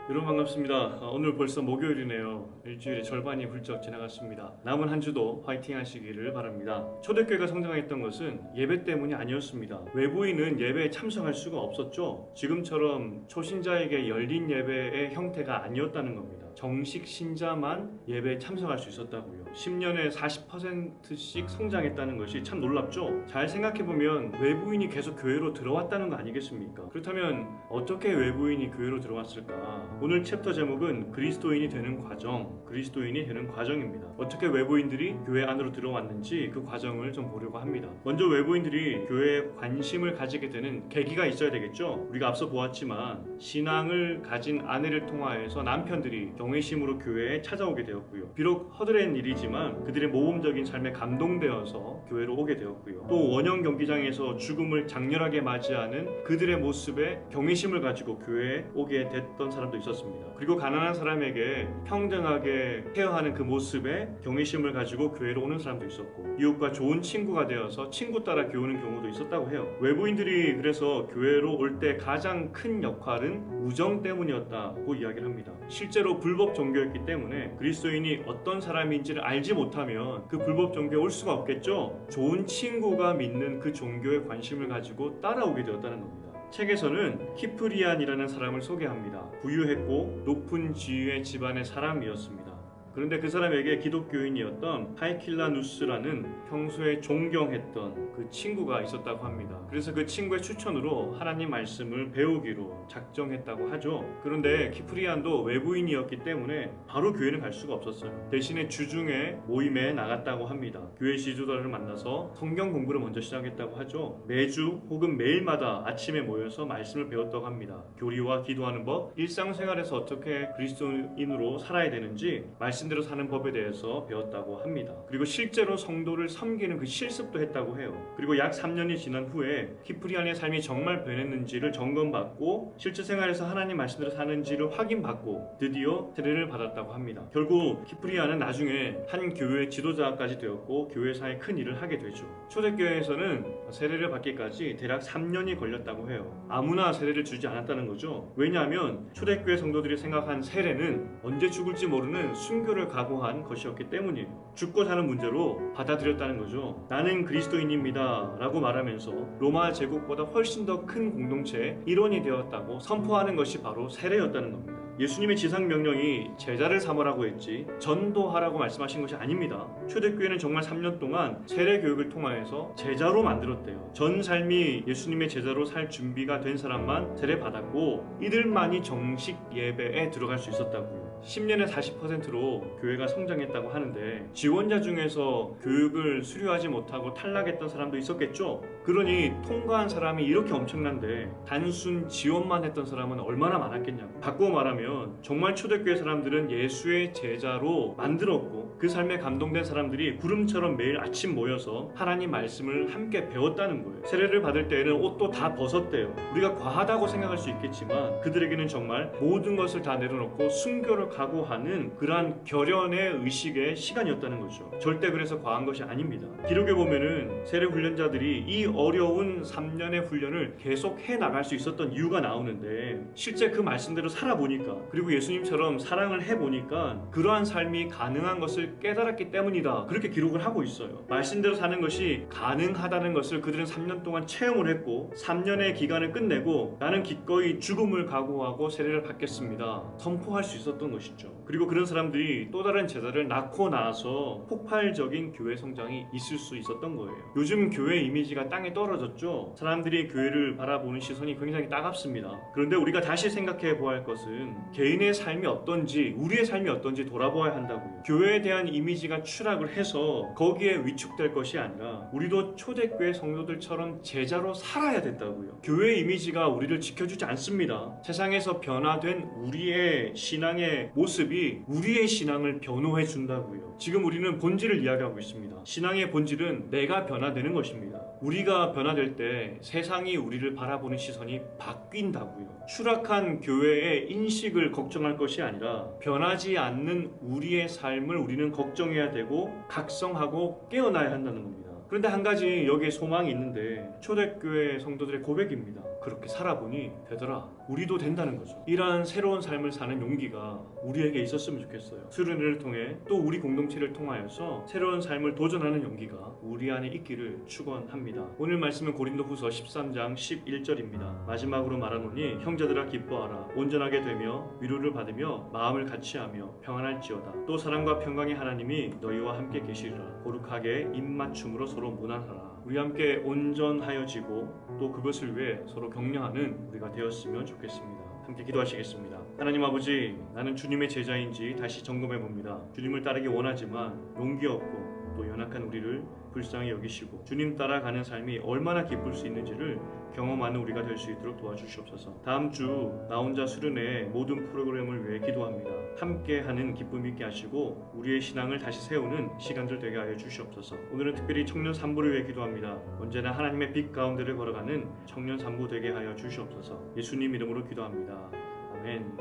여러분 반갑습니다. 오늘 벌써 목요일이네요. 일주일의 절반이 훌쩍 지나갔습니다. 남은 한 주도 화이팅 하시기를 바랍니다. 초대교회가 성장했던 것은 예배 때문이 아니었습니다. 외부인은 예배에 참석할 수가 없었죠. 지금처럼 초신자에게 열린 예배의 형태가 아니었다는 겁니다. 정식 신자만 예배에 참석할 수 있었다고요. 10년에 40%씩 성장했다는 것이 참 놀랍죠. 잘 생각해보면 외부인이 계속 교회로 들어왔다는 거 아니겠습니까? 그렇다면 어떻게 외부인이 교회로 들어왔을까? 오늘 챕터 제목은 그리스도인이 되는 과정입니다. 어떻게 외부인들이 교회 안으로 들어왔는지 그 과정을 좀 보려고 합니다. 먼저 외부인들이 교회에 관심을 가지게 되는 계기가 있어야 되겠죠. 우리가 앞서 보았지만 신앙을 가진 아내를 통하여서 남편들이 경외심으로 교회에 찾아오게 되었고요. 비록 허드렛 일이지만 그들의 모범적인 삶에 감동되어서 교회로 오게 되었고요. 또 원형 경기장에서 죽음을 장렬하게 맞이하는 그들의 모습에 경외심을 가지고 교회에 오게 됐던 사람도 있었습니다. 그리고 가난한 사람에게 평등하게 케어하는 그 모습에 경외심을 가지고 교회로 오는 사람도 있었고, 이웃과 좋은 친구가 되어서 친구 따라 교회 오는 경우도 있었다고 해요. 외부인들이 그래서 교회로 올 때 가장 큰 역할은 우정 때문이었다고 이야기를 합니다. 실제로 불법 종교였기 때문에 그리스도인이 어떤 사람인지를 알지 못하면 그 불법 종교에 올 수가 없겠죠. 좋은 친구가 믿는 그 종교에 관심을 가지고 따라오게 되었다는 겁니다. 책에서는 키프리안이라는 사람을 소개합니다. 부유했고 높은 지위의 집안의 사람이었습니다. 그런데 그 사람에게 기독교인이었던 하이킬라누스라는 평소에 존경했던 그 친구가 있었다고 합니다. 그래서 그 친구의 추천으로 하나님 말씀을 배우기로 작정했다고 하죠. 그런데 키프리안도 외부인이었기 때문에 바로 교회는 갈 수가 없었어요. 대신에 주중에 모임에 나갔다고 합니다. 교회 지도자를 만나서 성경 공부를 먼저 시작했다고 하죠. 매주 혹은 매일마다 아침에 모여서 말씀을 배웠다고 합니다. 교리와 기도하는 법, 일상생활에서 어떻게 그리스도인으로 살아야 되는지 말씀대로 사는 법에 대해서 배웠다고 합니다. 그리고 실제로 성도를 섬기는 그 실습도 했다고 해요. 그리고 약 3년이 지난 후에 키프리안의 삶이 정말 변했는지를 점검받고 실제 생활에서 하나님 말씀대로 사는지를 확인받고 드디어 세례를 받았다고 합니다. 결국 키프리안은 나중에 한 교회의 지도자까지 되었고 교회사에 큰 일을 하게 되죠. 초대교회에서는 세례를 받기까지 대략 3년이 걸렸다고 해요. 아무나 세례를 주지 않았다는 거죠. 왜냐하면 초대교회 성도들이 생각한 세례는 언제 죽을지 모르는 순교를 각오한 것이었기 때문이에요. 죽고 사는 문제로 받아들였다는 거죠. 나는 그리스도인입니다 라고 말하면서 로마 제국보다 훨씬 더 큰 공동체의 일원이 되었다고 선포하는 것이 바로 세례였다는 겁니다. 예수님의 지상명령이 제자를 삼으라고 했지 전도하라고 말씀하신 것이 아닙니다. 초대교회는 정말 3년 동안 세례 교육을 통하여서 제자로 만들었대요. 전 삶이 예수님의 제자로 살 준비가 된 사람만 세례 받았고 이들만이 정식 예배에 들어갈 수 있었다고요. 10년에 40%로 교회가 성장했다고 하는데 지원자 중에서 교육을 수료하지 못하고 탈락했던 사람도 있었겠죠. 그러니 통과한 사람이 이렇게 엄청난데 단순 지원만 했던 사람은 얼마나 많았겠냐고. 바꾸어 말하면 정말 초대교회 사람들은 예수의 제자로 만들었고 그 삶에 감동된 사람들이 구름처럼 매일 아침 모여서 하나님 말씀을 함께 배웠다는 거예요. 세례를 받을 때에는 옷도 다 벗었대요. 우리가 과하다고 생각할 수 있겠지만 그들에게는 정말 모든 것을 다 내려놓고 순교를 각오하는 그러한 결연의 의식의 시간이었다는 거죠. 절대 그래서 과한 것이 아닙니다. 기록에 보면은 세례 훈련자들이 이 어려운 3년의 훈련을 계속 해나갈 수 있었던 이유가 나오는데 실제 그 말씀대로 살아보니까 그리고 예수님처럼 사랑을 해보니까 그러한 삶이 가능한 것을 깨달았기 때문이다. 그렇게 기록을 하고 있어요. 말씀대로 사는 것이 가능하다는 것을 그들은 3년 동안 체험을 했고 3년의 기간을 끝내고 나는 기꺼이 죽음을 각오하고 세례를 받겠습니다. 선포할 수 있었던 것이죠. 그리고 그런 사람들이 또 다른 제자를 낳고 나서 폭발적인 교회 성장이 있을 수 있었던 거예요. 요즘 교회 이미지가 땅에 떨어졌죠. 사람들이 교회를 바라보는 시선이 굉장히 따갑습니다. 그런데 우리가 다시 생각해 보아야 할 것은 개인의 삶이 어떤지 우리의 삶이 어떤지 돌아보아야 한다고요. 교회에 대한 이미지가 추락을 해서 거기에 위축될 것이 아니라 우리도 초대교회 성도들처럼 제자로 살아야 된다고요. 교회의 이미지가 우리를 지켜주지 않습니다. 세상에서 변화된 우리의 신앙의 모습이 우리의 신앙을 변호해 준다고요. 지금 우리는 본질을 이야기하고 있습니다. 신앙의 본질은 내가 변화되는 것입니다. 우리가 변화될 때 세상이 우리를 바라보는 시선이 바뀐다고요. 추락한 교회의 인식을 걱정할 것이 아니라 변하지 않는 우리의 삶을 우리는 걱정해야 되고 각성하고 깨어나야 한다는 겁니다. 그런데 한 가지 여기에 소망이 있는데 초대교회 성도들의 고백입니다. 그렇게 살아보니 되더라. 우리도 된다는 거죠. 이러한 새로운 삶을 사는 용기가 우리에게 있었으면 좋겠어요. 수련회를 통해 또 우리 공동체를 통하여서 새로운 삶을 도전하는 용기가 우리 안에 있기를 축원합니다. 오늘 말씀은 고린도후서 13장 11절입니다. 마지막으로 말하노니 형제들아 기뻐하라. 온전하게 되며 위로를 받으며 마음을 같이하며 평안할지어다. 또 사랑과 평강의 하나님이 너희와 함께 계시리라. 거룩하게 입맞춤으로 서로 무난하라. 우리 함께 온전하여지고 또 그것을 위해 서로 격려하는 우리가 되었으면 좋겠습니다. 함께 기도하시겠습니다. 하나님 아버지, 나는 주님의 제자인지 다시 점검해 봅니다. 주님을 따르기 원하지만 용기 없고 또 연약한 우리를 불쌍히 여기시고 주님 따라가는 삶이 얼마나 기쁠 수 있는지를 경험하는 우리가 될 수 있도록 도와주시옵소서. 다음 주 나 혼자 수련회 모든 프로그램을 위해 기도합니다. 함께하는 기쁨 있게 하시고 우리의 신앙을 다시 세우는 시간들 되게 하여 주시옵소서. 오늘은 특별히 청년 산부를 위해 기도합니다. 언제나 하나님의 빛 가운데를 걸어가는 청년 산부 되게 하여 주시옵소서. 예수님 이름으로 기도합니다. 아멘.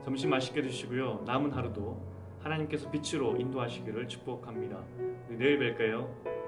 점심 맛있게 드시고요. 남은 하루도 하나님께서 빛으로 인도하시기를 축복합니다. 우리 내일 뵐까요?